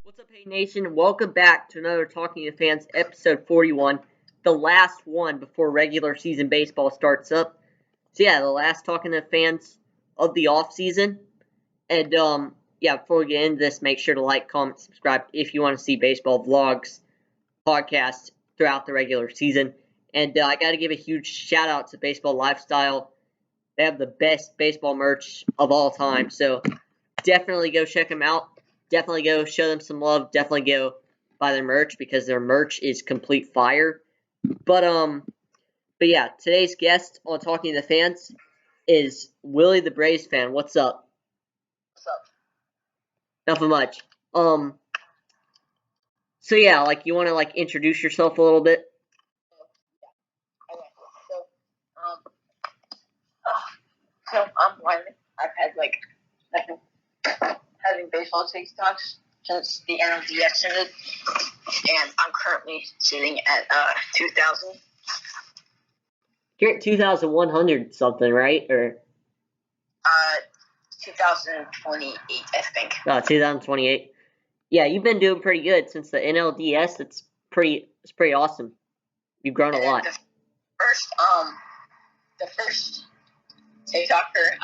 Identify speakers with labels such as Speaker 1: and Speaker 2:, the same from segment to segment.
Speaker 1: What's up, Hey Nation? Welcome back to another Talking to Fans, episode 41, the last one before regular season baseball starts up. So yeah, the last Talking to Fans of the off season. And before we get into this, make sure to like, comment, subscribe if you want to see baseball vlogs, podcasts throughout the regular season. And I got to give a huge shout out to Baseball Lifestyle. They have the best baseball merch of all time, so definitely go check them out. Definitely go show them some love. Definitely go buy their merch because their merch is complete fire. But yeah, today's guest on Talking to the Fans is Willie the Braves Fan. What's up?
Speaker 2: What's up?
Speaker 1: Nothing much. So yeah, you want to introduce yourself a little bit?
Speaker 2: So I'm Wiley. I've had having baseball TikToks since the NLDS ended, and I'm currently sitting at 2,000.
Speaker 1: You're at 2,100 something, right? Or
Speaker 2: 2028, I think.
Speaker 1: 2028. Yeah, you've been doing pretty good since the NLDS. It's pretty awesome. You've grown a lot.
Speaker 2: The first TikToker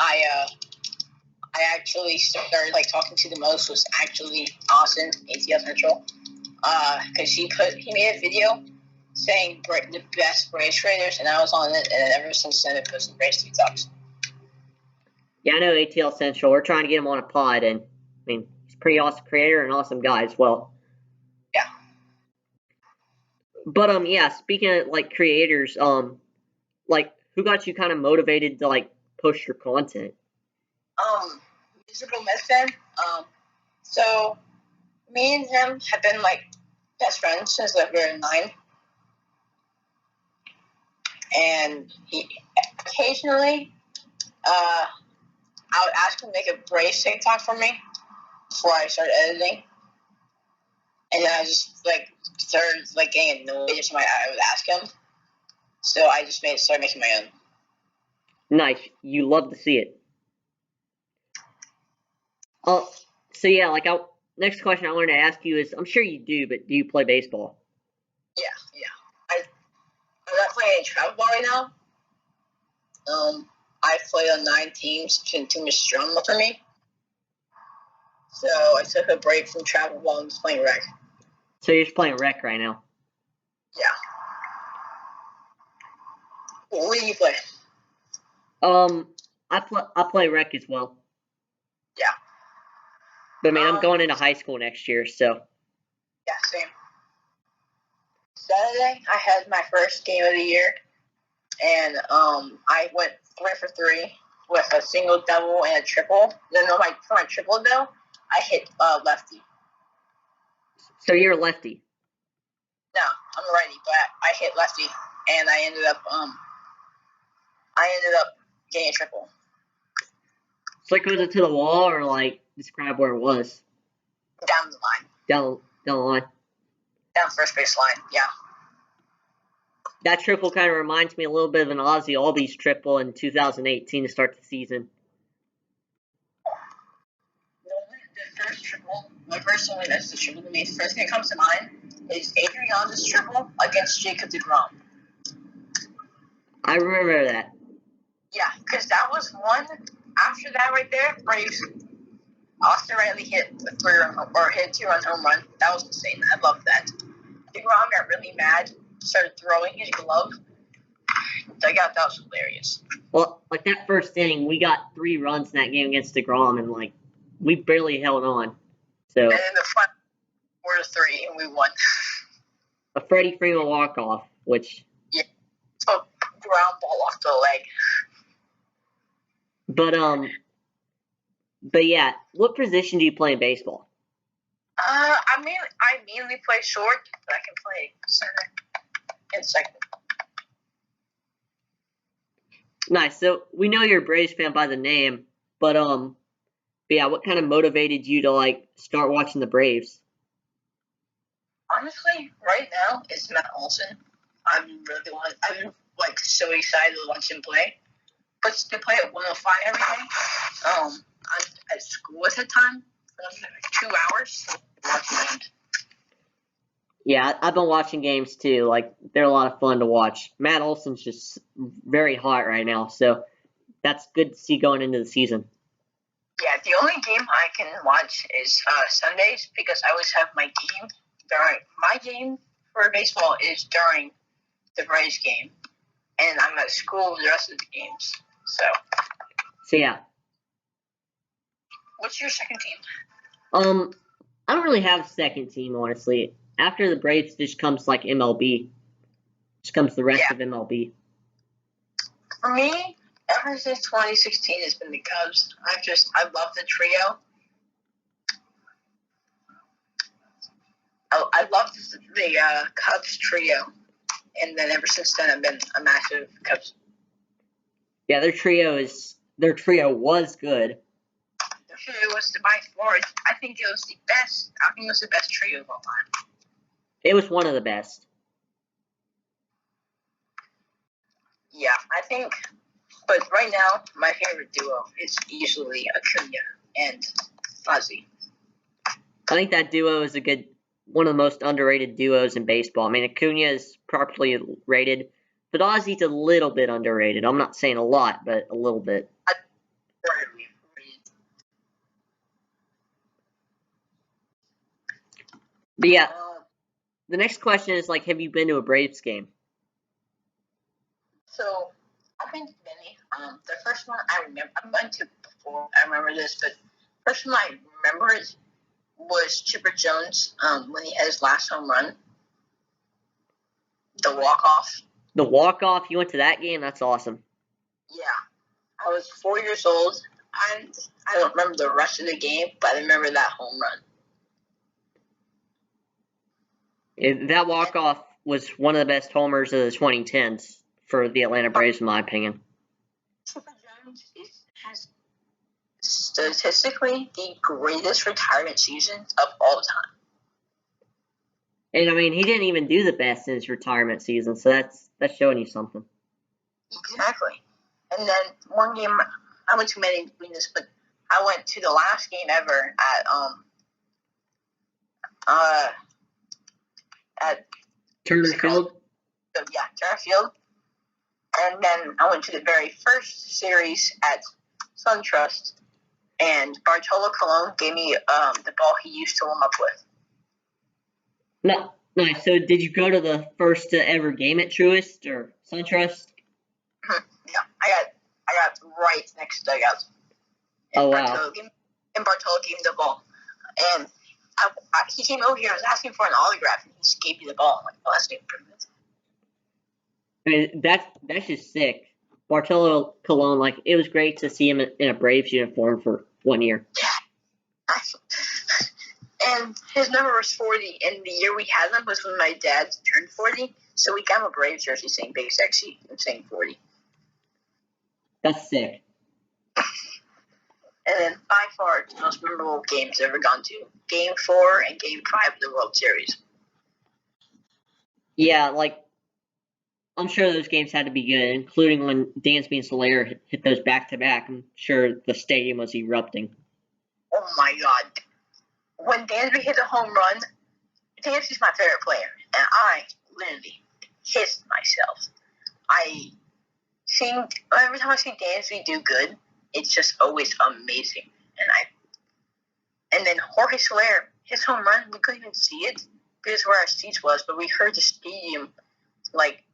Speaker 2: I actually started talking to the most was actually Austin, ATL Central, because he made a video saying the best Braves traders, and I was on it, and ever since then, it posted Braves TikToks.
Speaker 1: Yeah, I know ATL Central. We're trying to get him on a pod, and I mean, he's a pretty awesome creator and awesome guy as well.
Speaker 2: Yeah.
Speaker 1: But yeah, speaking of creators, who got you kind of motivated to push your content?
Speaker 2: Musical Mets fan. So me and him have been best friends since we were 9. And he occasionally, I would ask him to make a Braves TikTok for me before I started editing. And then I just started getting annoyed every time I would ask him. So I just started making my own.
Speaker 1: Nice. You love to see it. So yeah, next question I wanted to ask you is, I'm sure you do, but do you play baseball?
Speaker 2: Yeah. I'm not playing any travel ball right now. I played on 9 teams, too much drama for me. So I took a break from travel ball and just playing rec.
Speaker 1: So you're just playing rec right now?
Speaker 2: Yeah. Well, what do you play?
Speaker 1: I play rec as well.
Speaker 2: Yeah.
Speaker 1: But I mean, I'm going into high school next year, so.
Speaker 2: Yeah, same. Saturday, I had my first game of the year, and I went 3 for 3 with a single, double, and a triple. Then for my triple though, I hit lefty.
Speaker 1: So you're a lefty?
Speaker 2: No, I'm a righty, but I hit lefty, and I ended up getting a triple.
Speaker 1: So was it to the wall, or describe where it was?
Speaker 2: Down the line.
Speaker 1: Down the line.
Speaker 2: Down first base line, yeah.
Speaker 1: That triple kind of reminds me a little bit of an Ozzy Albies triple in 2018 to start the season.
Speaker 2: The first triple, my personally, that's the triple to me. The first thing that comes to mind is Adrian's triple against Jacob deGrom.
Speaker 1: I remember that.
Speaker 2: Yeah, because that was one. After that, right there, Braves. Austin Riley hit a 2-run home run. That was insane. I loved that. deGrom got really mad, started throwing his glove. That was hilarious.
Speaker 1: Well, that first inning, we got 3 runs in that game against deGrom, and we barely held on. So.
Speaker 2: And in the front, 4-3, and we won.
Speaker 1: A Freddie Freeman walk-off, which.
Speaker 2: Yeah, so ground ball off the leg.
Speaker 1: But yeah, what position do you play in baseball?
Speaker 2: I mainly play short, but I can play center and second.
Speaker 1: Nice. So we know you're a Braves fan by the name, but yeah, what kind of motivated you to start watching the Braves?
Speaker 2: Honestly, right now it's Matt Olson. I'm so excited to watch him play. But to play at 105 every day, I'm at school at that time for 2 hours. Watch watching games.
Speaker 1: Yeah, I've been watching games too. Like, they're a lot of fun to watch. Matt Olson's just very hot right now, so that's good to see going into the season.
Speaker 2: Yeah, the only game I can watch is Sundays because I always have my game during my game for baseball is during the Braves game, and I'm at school the rest of the games. So
Speaker 1: yeah.
Speaker 2: What's your second team?
Speaker 1: I don't really have a second team, honestly. After the Braves, just comes like MLB. Just comes the rest of MLB.
Speaker 2: For me, ever since 2016, it's been the Cubs. I love the trio. I love the Cubs trio, and then ever since then, I've been a massive Cubs.
Speaker 1: Yeah, their trio was good.
Speaker 2: Their trio was by far. I think it was the best. I think it was the best trio of all time.
Speaker 1: It was one of the best.
Speaker 2: Yeah, I think. But right now, my favorite duo is easily Acuna and Fuzzy.
Speaker 1: I think that duo is one of the most underrated duos in baseball. I mean, Acuna is properly rated, but Ozzy's a little bit underrated. I'm not saying a lot, but a little bit. But yeah, the next question is like, have you been to a Braves game?
Speaker 2: So I've been to many. The first one I remember, I've been to before. I remember this, but the first one I remember was Chipper Jones when he had his last home run, the walk-off.
Speaker 1: The walk-off? You went to that game? That's awesome.
Speaker 2: Yeah. I was 4 years old, and I don't remember the rest of the game, but I remember that home run.
Speaker 1: That walk-off was one of the best homers of the 2010s for the Atlanta Braves, in my opinion.
Speaker 2: Chipper Jones has statistically the greatest retirement season of all time.
Speaker 1: And I mean, he didn't even do the best in his retirement season, so that's showing you something.
Speaker 2: Exactly. And then one game, I went to many between this, but I went to the last game ever at
Speaker 1: Turner Field?
Speaker 2: Yeah, Turner Field. And then I went to the very first series at SunTrust, and Bartolo Colon gave me the ball he used to warm up with.
Speaker 1: No, nice. So did you go to the first ever game at Truist or SunTrust?
Speaker 2: Yeah, I got right next to the dugout.
Speaker 1: Oh, wow.
Speaker 2: Bartolo gave me the ball. And he came over here, I was asking for an autograph, and he just gave me the ball. I'm like, oh, that's an improvement.
Speaker 1: I mean, that's just sick. Bartolo Colon, like, it was great to see him in a Braves uniform for 1 year.
Speaker 2: Yeah. And his number was 40, and the year we had him was when my dad turned 40, so we got him a Braves jersey saying Big Sexy and saying 40.
Speaker 1: That's sick.
Speaker 2: And then, by far, the most memorable games I've ever gone to. Game 4 and Game 5 of the World Series.
Speaker 1: Yeah, like, I'm sure those games had to be good, including when Dansby and Soler hit those back-to-back. I'm sure the stadium was erupting.
Speaker 2: Oh, my God. When Dansby hit a home run, Dansby's my favorite player, and I literally hissed myself. Every time I see Dansby do good, it's just always amazing. And then Jorge Soler, his home run, we couldn't even see it because where our seats was, but we heard the stadium like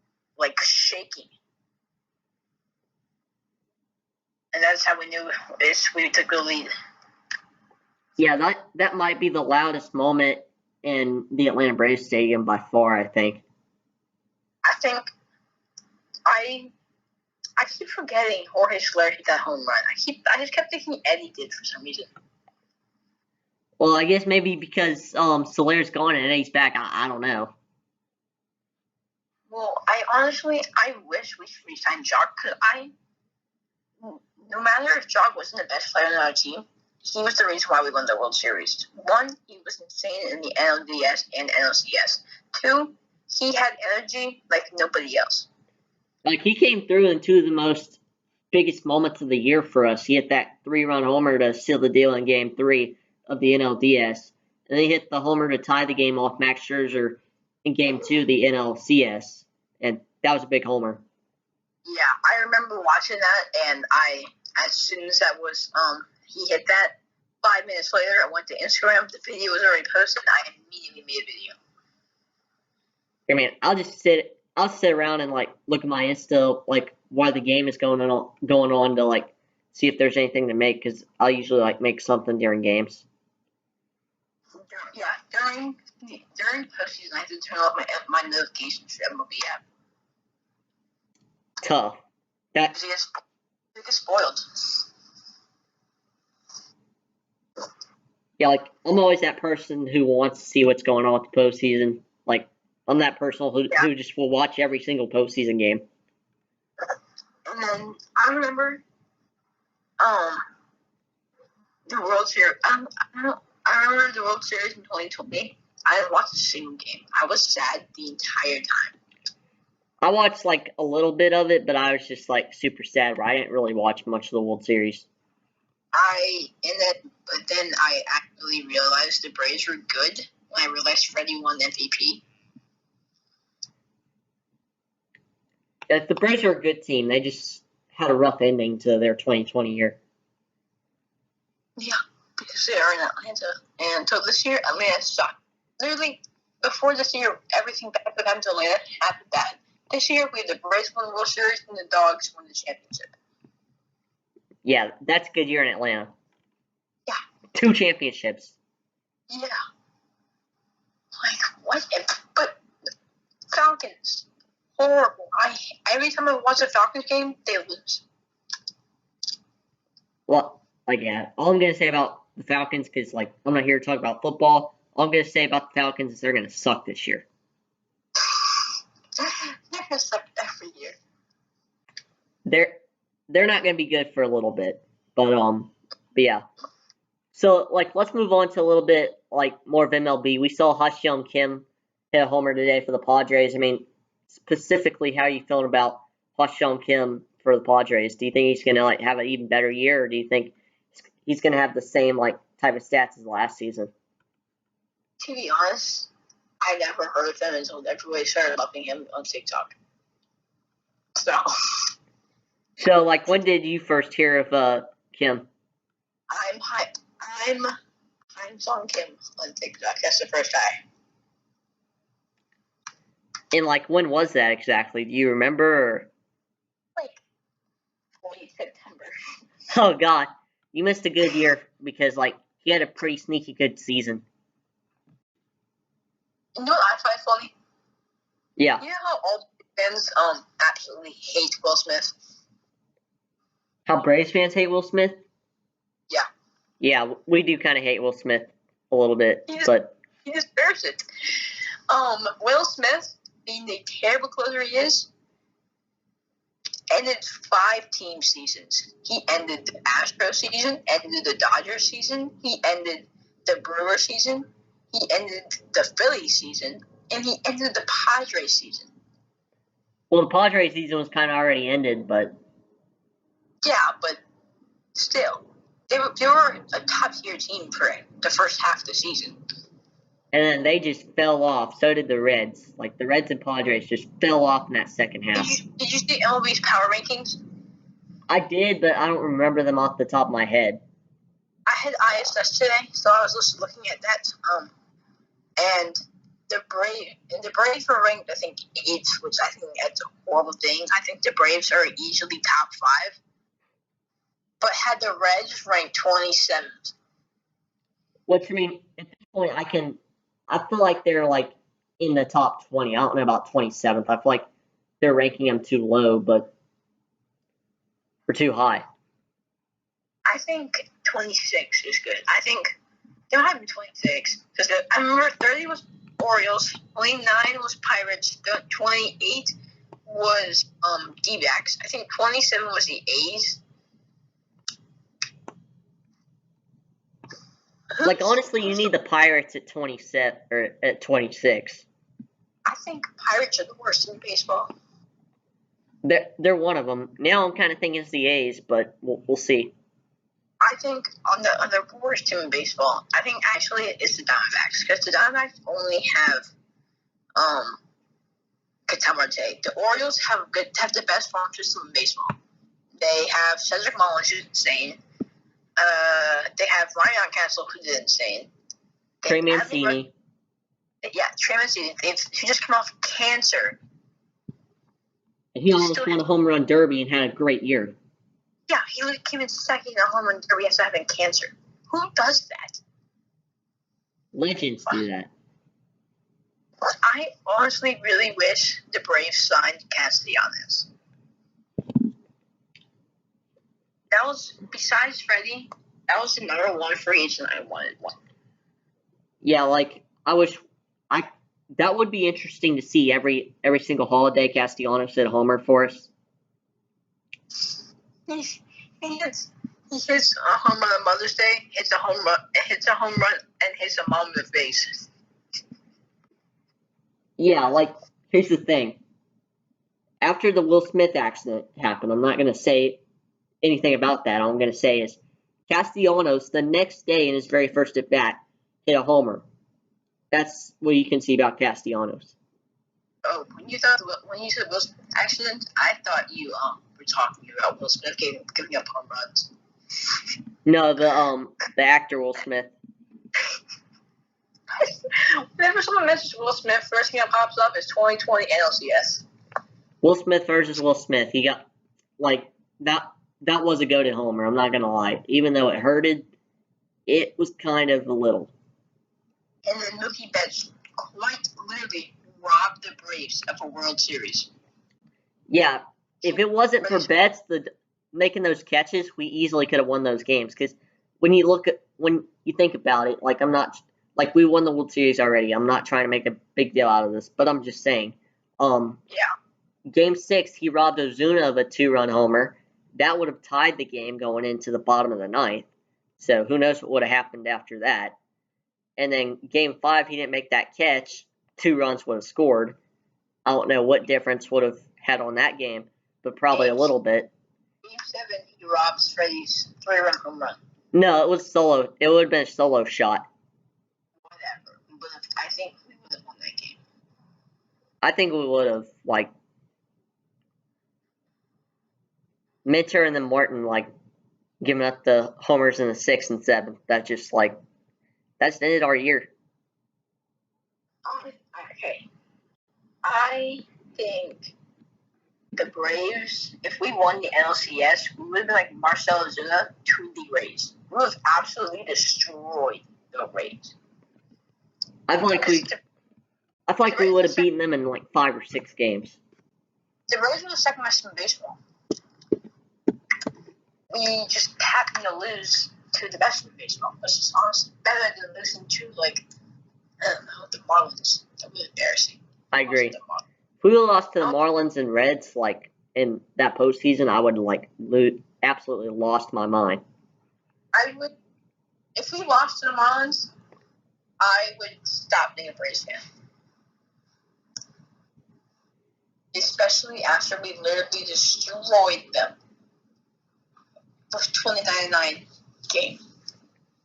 Speaker 2: shaking. And that's how we knew we took the lead.
Speaker 1: Yeah, that might be the loudest moment in the Atlanta Braves stadium by far, I think.
Speaker 2: I keep forgetting Jorge Soler hit that home run. I just kept thinking Eddie did for some reason.
Speaker 1: Well, I guess maybe because Soler's gone and Eddie's back. I don't know.
Speaker 2: Well, I wish we re-signed Jock, because no matter if Jock wasn't the best player on our team, he was the reason why we won the World Series. 1, he was insane in the NLDS and NLCS. 2, he had energy like nobody else.
Speaker 1: Like, he came through in two of the biggest moments of the year for us. He hit that 3-run homer to seal the deal in Game 3 of the NLDS. and he hit the homer to tie the game off Max Scherzer in Game 2 of the NLCS, and that was a big homer.
Speaker 2: Yeah, I remember watching that, and as soon as that was, he hit that, 5 minutes later, I went to Instagram, the video was already posted, I immediately made a video.
Speaker 1: I mean, I'll sit around and, like, look at my Insta, like, while the game is going on to, like, see if there's anything to make, because I'll usually, like, make something during games.
Speaker 2: Yeah, during postseason, I have to turn off my notifications for MLB app.
Speaker 1: Tough.
Speaker 2: Because it gets spoiled.
Speaker 1: Yeah, like, I'm always that person who wants to see what's going on with the postseason. Like, I'm that person who just will watch every single postseason game.
Speaker 2: And then I remember, the World Series. I remember the World Series in 2020. I didn't watch a single game. I was sad the entire time.
Speaker 1: I watched, like, a little bit of it, but I was just, like, super sad. I didn't really watch much of the World Series.
Speaker 2: But then I actually realized the Braves were good when I realized Freddie won MVP.
Speaker 1: Yeah, the Braves are a good team. They just had a rough ending to their 2020 year.
Speaker 2: Yeah, because they are in Atlanta. And until this year, Atlanta sucked. Literally, before this year, everything back to them to Atlanta happened bad. This year, we had the Braves win the World Series and the Dogs win the championship.
Speaker 1: Yeah, that's a good year in Atlanta.
Speaker 2: Yeah.
Speaker 1: 2 championships.
Speaker 2: Yeah. Like, what? But Falcons, horrible. Every time I watch a Falcons game, they lose.
Speaker 1: Well, like, yeah, all I'm going to say about the Falcons, because, like, I'm not here to talk about football. All I'm going to say about the Falcons is they're going to suck this year.
Speaker 2: They're going to suck every year.
Speaker 1: They're not going to be good for a little bit. But yeah. So, like, let's move on to a little bit, like, more of MLB. We saw Ha-Seong Kim hit a homer today for the Padres. I mean, specifically, how are you feeling about Ha-Seong Kim for the Padres? Do you think he's going to, like, have an even better year, or do you think he's going to have the same, like, type of stats as last season?
Speaker 2: To be honest, I never heard of him until everybody started loving him on TikTok.
Speaker 1: So, like, when did you first hear of Kim?
Speaker 2: I'm Song Kim on TikTok. That's the first time.
Speaker 1: And, like, when was that exactly? Do you remember? Or?
Speaker 2: Like, late September.
Speaker 1: Oh, God. You missed a good year because, like, he had a pretty sneaky good season.
Speaker 2: You know what I find funny?
Speaker 1: Yeah.
Speaker 2: You know how all fans absolutely hate Will Smith?
Speaker 1: How Braves fans hate Will Smith?
Speaker 2: Yeah.
Speaker 1: Yeah, we do kind of hate Will Smith a little bit, but
Speaker 2: he deserves it. Will Smith, being the terrible closer he is, ended 5-team seasons. He ended the Astros season, ended the Dodgers season, he ended the Brewers season, he ended the Phillies season, and he ended the Padres season.
Speaker 1: Well, the Padres season was kind of already ended, but
Speaker 2: yeah, but still, they were a top-tier team for the first half of the season.
Speaker 1: And then they just fell off. So did the Reds. Like, the Reds and Padres just fell off in that second half.
Speaker 2: Did you see MLB's power rankings?
Speaker 1: I did, but I don't remember them off the top of my head.
Speaker 2: I had ISS today, so I was just looking at that. And the Braves were ranked, I think, 8th, which I think that's a horrible thing. I think the Braves are easily top 5. But had the Reds ranked 27th.
Speaker 1: Which, I mean, at this point, I feel like they're, like, in the top 20. I don't know about 27th. I feel like they're ranking them too low, but, or too high.
Speaker 2: I think 26 is good. I think they might have been 26. Because I remember 30 was Orioles, 29 was Pirates, 28 was D-backs. I think 27 was the A's.
Speaker 1: Like, honestly, you need the Pirates at 27 or at 26.
Speaker 2: I think Pirates are the worst in baseball.
Speaker 1: They're one of them. Now I'm kind of thinking it's the A's, but we'll see.
Speaker 2: I think on the worst team in baseball, I think actually it's the Diamondbacks, because the Diamondbacks only have Ketel Marte. The Orioles have the best farm system in baseball. They have Cedric Mullins, who's insane. They have Ryan Castle, who's insane.
Speaker 1: Trey Mancini.
Speaker 2: Trey Mancini. He just came off cancer.
Speaker 1: And he almost won a home run derby and had a great year.
Speaker 2: Yeah, he came in second in a home run derby after having cancer. Who does that?
Speaker 1: Legends do that.
Speaker 2: I honestly really wish the Braves signed Castellanos. That was, besides Freddie, that was the number one free agent I wanted one.
Speaker 1: Yeah, like, that would be interesting to see every single holiday Castellanos hit a homer for us.
Speaker 2: He hits a home run on Mother's Day, hits a home run, and hits a mom in the face.
Speaker 1: Yeah, like, here's the thing. After the Will Smith accident happened, I'm not going to say anything about that. All I'm going to say is Castellanos, the next day in his very first at bat, hit a homer. That's what you can see about Castellanos.
Speaker 2: Oh, when you said Will Smith accident, I thought you were talking about Will Smith giving up home runs.
Speaker 1: No, the actor Will Smith.
Speaker 2: Whenever someone mentions Will Smith, first thing that pops up is 2020 NLCS.
Speaker 1: Will Smith versus Will Smith. He got, like, that was a goated homer, I'm not going to lie. Even though it hurted, it was kind of a little.
Speaker 2: And then Mookie Betts quite literally robbed the Braves of a World Series.
Speaker 1: Yeah, if it wasn't for Betts making those catches, we easily could have won those games. Because when you think about it, like, we won the World Series already. I'm not trying to make a big deal out of this, but I'm just saying. Game 6, he robbed Ozuna of a 2-run homer. That would have tied the game going into the bottom of the ninth. So who knows what would have happened after that. And then Game 5, he didn't make that catch. 2 runs would have scored. I don't know what difference would have had on that game, but probably a little bit.
Speaker 2: Game 7, he robs Freddie's 3-run home run.
Speaker 1: No, it was solo. It would have been a solo shot.
Speaker 2: Whatever. I think we would have won that game.
Speaker 1: I think we would have, like, Minter and then Morton, like, giving up the homers in the 6th and 7th. That's just, like, that's ended our year.
Speaker 2: Okay. I think the Braves, if we won the NLCS, we would have been like Marcell Ozuna to the Rays. We would have absolutely destroyed the Rays.
Speaker 1: I feel like we would have beaten them in like 5 or 6 games.
Speaker 2: The Rays were the second best team in baseball. We just happened to lose to the best team in baseball. That's just honestly better than losing to, like, I don't know, the Marlins. That was embarrassing.
Speaker 1: I agree. If we lost to the Marlins and Reds, like, in that postseason, I would, like, absolutely lost my mind.
Speaker 2: If we lost to the Marlins, I would stop being a Braves fan. Especially after we literally destroyed them. The 29-9 game.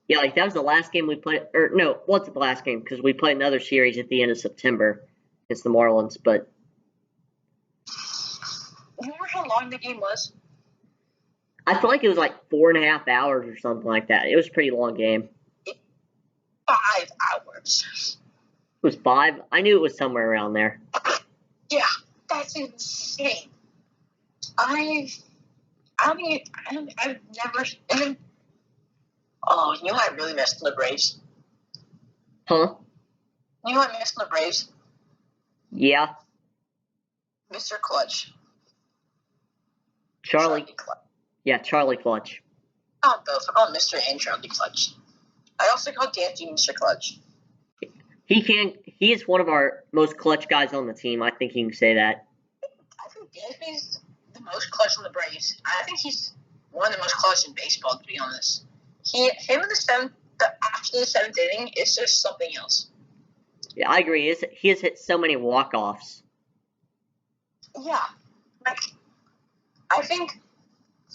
Speaker 1: Yeah, like, that was the last game we played. Or, no, what's the last game? Because we played another series at the end of September against the Marlins, but...
Speaker 2: You remember how long the game was?
Speaker 1: I feel like it was like 4.5 hours or something like that. It was a pretty long game.
Speaker 2: 5 hours.
Speaker 1: It was 5? I knew it was somewhere around there.
Speaker 2: Yeah, that's insane. I've never. Oh, you know what I really missed in the Braves?
Speaker 1: Huh?
Speaker 2: You know what I missed in the Braves?
Speaker 1: Yeah.
Speaker 2: Mr. Clutch.
Speaker 1: Charlie Clutch. Yeah, Charlie Clutch.
Speaker 2: I call both. I call Mr. and Charlie Clutch. I also call Dansby Mr. Clutch.
Speaker 1: He is one of our most clutch guys on the team. I think you can say that.
Speaker 2: I think Dansby's the most clutch on the Braves. I think he's one of the most clutch in baseball, to be honest. Him in after the 7th inning, it's just something else.
Speaker 1: Yeah, I agree. He has hit so many walk-offs.
Speaker 2: Yeah. Like, I think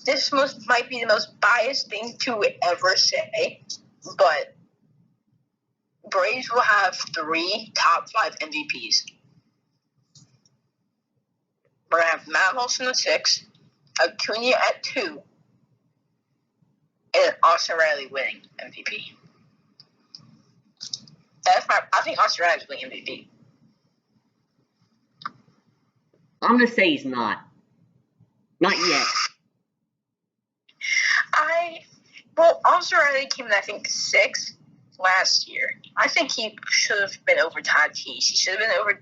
Speaker 2: this might be the most biased thing to ever say, but Braves will have 3 top 5 MVPs. We're going to have Matt Olson at 6, Acuna at 2, and Austin Riley winning MVP. I think Austin Riley's winning MVP.
Speaker 1: I'm going to say he's not. Not yet.
Speaker 2: Austin Riley came in, I think, 6th last year. I think he should have been over Tatis. He should have been over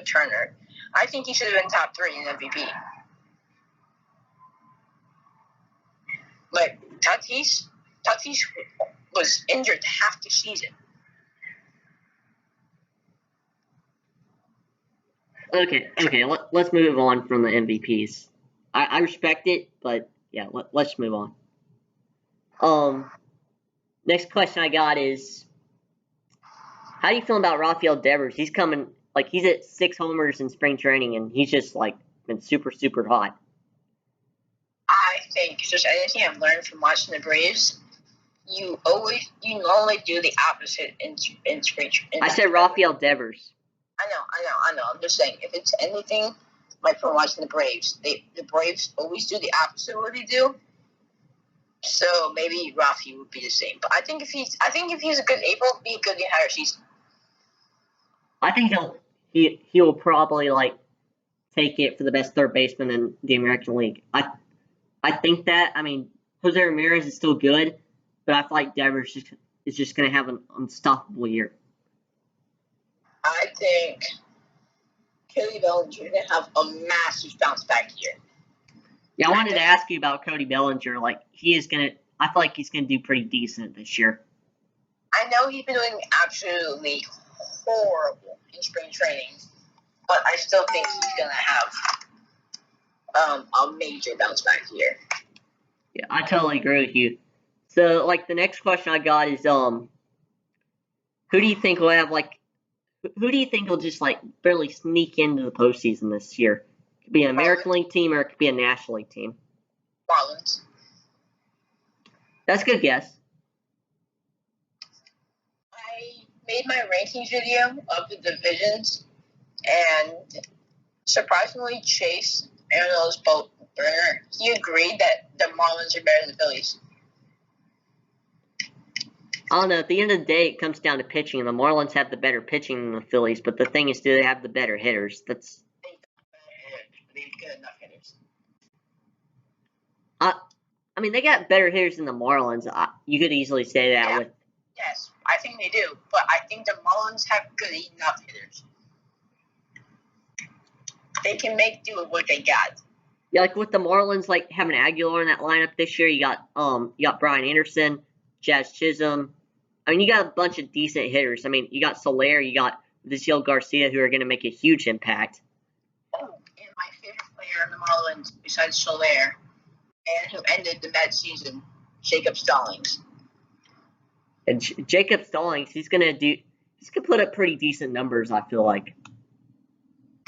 Speaker 2: Turner. I think he should have been top 3 in MVP. Like, Tatis was injured half the season.
Speaker 1: Okay, let's move on from the MVPs. I respect it, but yeah, let's move on. Next question I got is, how do you feel about Rafael Devers? He's coming, he's at 6 homers in spring training, and he's just, been super, super hot.
Speaker 2: I think if there's anything I've learned from watching the Braves, you normally do the opposite in spring training.
Speaker 1: I said Rafael Devers.
Speaker 2: I know. I'm just saying, if it's anything from watching the Braves, the Braves always do the opposite of what they do. So maybe Rafi would be the same. But I think if he's a good April, be a good the entire season.
Speaker 1: I think he'll probably take it for the best third baseman in the American League. I think that. I mean, Jose Ramirez is still good, but I feel like Devers is just going to have an unstoppable year.
Speaker 2: I think Cody Bellinger is going to have a massive bounce back year.
Speaker 1: Yeah, I wanted to ask you about Cody Bellinger. I feel like he's going to do pretty decent this year.
Speaker 2: I know he's been doing absolutely horrible in spring training, but I still think he's going to have a major bounce back year.
Speaker 1: Yeah, I totally agree with you. So, the next question I got is, who do you think will have, who do you think will just, barely sneak into the postseason this year? It could be an American League team or it could be a National League team.
Speaker 2: Marlins.
Speaker 1: That's a good guess.
Speaker 2: I made my rankings video of the divisions, and surprisingly, Chase, Arizona's boat burner, he agreed that the Marlins are better than the Phillies.
Speaker 1: I don't know. At the end of the day, it comes down to pitching, and the Marlins have the better pitching than the Phillies. But the thing is, do they have the better hitters?
Speaker 2: They have good enough hitters.
Speaker 1: I mean, they got better hitters than the Marlins. You could easily say that.
Speaker 2: Yes, I think they do. But I think the Marlins have good enough hitters. They can make do with what they got.
Speaker 1: Yeah, with the Marlins, having Aguilar in that lineup this year, you got Brian Anderson, Jazz Chisholm. I mean, you got a bunch of decent hitters. I mean, you got Soler, you got Vizquel Garcia, who are going to make a huge impact.
Speaker 2: Oh, and my favorite player in the Marlins, besides Soler, and who ended the Mets season, Jacob Stallings.
Speaker 1: And Jacob Stallings, he's gonna put up pretty decent numbers, I feel like.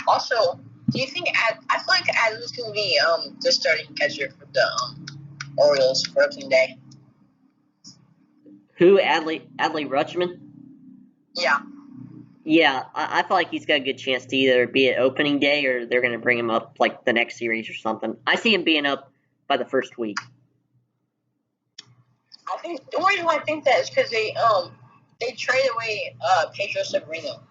Speaker 2: Also, do you think I feel like Adams going to be the starting catcher for the Orioles for opening day?
Speaker 1: Who? Adley Rutschman?
Speaker 2: Yeah.
Speaker 1: Yeah, I feel like he's got a good chance to either be at opening day or they're going to bring him up the next series or something. I see him being up by the first week.
Speaker 2: I think the reason why I think that is because they traded away Pedro Severino.